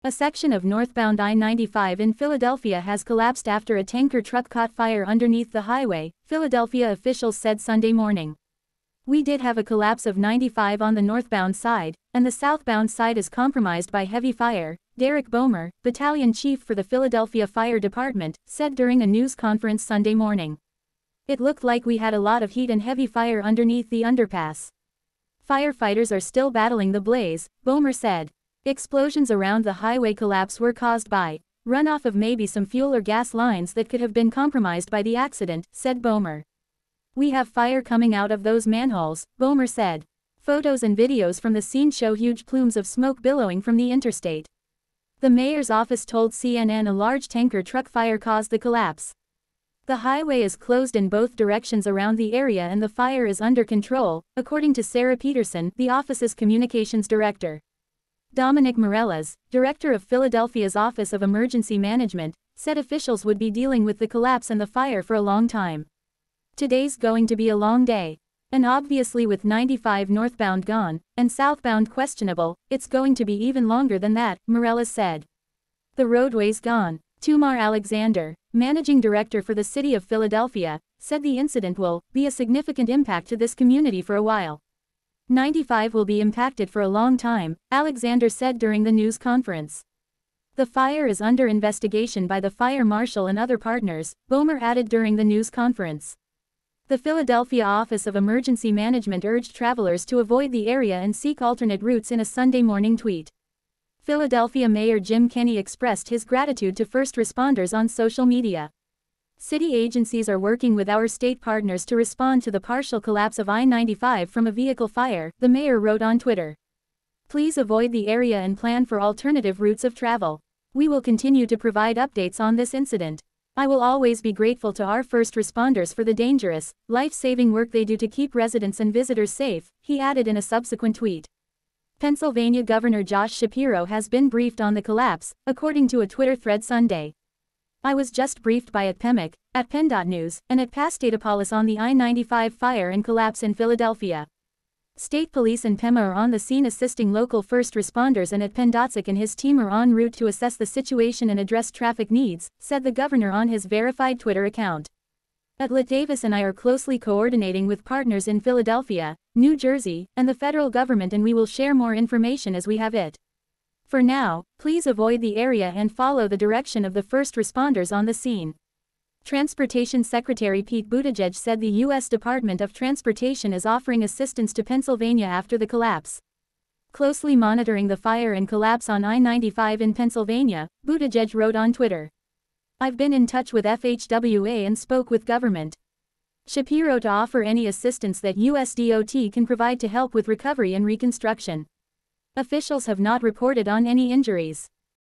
A section of northbound I-95 in Philadelphia has collapsed after a tanker truck caught fire underneath the highway, Philadelphia officials said Sunday morning. "We did have a collapse of 95 on the northbound side, and the southbound side is compromised by heavy fire," Derek Bowmer, battalion chief for the Philadelphia Fire Department, said during a news conference Sunday morning. "It looked like we had a lot of heat and heavy fire underneath the underpass. Firefighters are still battling the blaze," Bowmer said. Explosions around the highway collapse were caused by runoff of maybe some fuel or gas lines that could have been compromised by the accident, said Bowmer. "We have fire coming out of those manholes," Bowmer said. Photos and videos from the scene show huge plumes of smoke billowing from the interstate. The mayor's office told CNN a large tanker truck fire caused the collapse. "The highway is closed in both directions around the area and the fire is under control," according to Sarah Peterson, the office's communications director. Dominic Morellas, director of Philadelphia's Office of Emergency Management, said officials would be dealing with the collapse and the fire for a long time. "Today's going to be a long day. And obviously with 95 northbound gone, and southbound questionable, it's going to be even longer than that," Morellas said. "The roadway's gone." Tumar Alexander, managing director for the city of Philadelphia, said the incident will be a significant impact to this community for a while. 95 will be impacted for a long time, Alexander said during the news conference. "The fire is under investigation by the fire marshal and other partners," Bowmer added during the news conference. The Philadelphia Office of Emergency Management urged travelers to avoid the area and seek alternate routes in a Sunday morning tweet. Philadelphia Mayor Jim Kenney expressed his gratitude to first responders on social media. "City agencies are working with our state partners to respond to the partial collapse of I-95 from a vehicle fire," the mayor wrote on Twitter. "Please avoid the area and plan for alternative routes of travel. We will continue to provide updates on this incident. I will always be grateful to our first responders for the dangerous, life-saving work they do to keep residents and visitors safe," he added in a subsequent tweet. Pennsylvania Governor Josh Shapiro has been briefed on the collapse, according to a Twitter thread Sunday. "I was just briefed by at PEMIC, at PEN.News, and at Pastatapolis on the I-95 fire and collapse in Philadelphia. State police and PEMA are on the scene assisting local first responders, and at Pendatzik and his team are en route to assess the situation and address traffic needs," said the governor on his verified Twitter account. "Atlet Davis and I are closely coordinating with partners in Philadelphia, New Jersey, and the federal government, and we will share more information as we have it. For now, please avoid the area and follow the direction of the first responders on the scene." Transportation Secretary Pete Buttigieg said the U.S. Department of Transportation is offering assistance to Pennsylvania after the collapse. Closely monitoring the fire and collapse on I-95 in Pennsylvania, Buttigieg wrote on Twitter. "I've been in touch with FHWA and spoke with government Shapiro to offer any assistance that USDOT can provide to help with recovery and reconstruction. Officials have not reported on any injuries."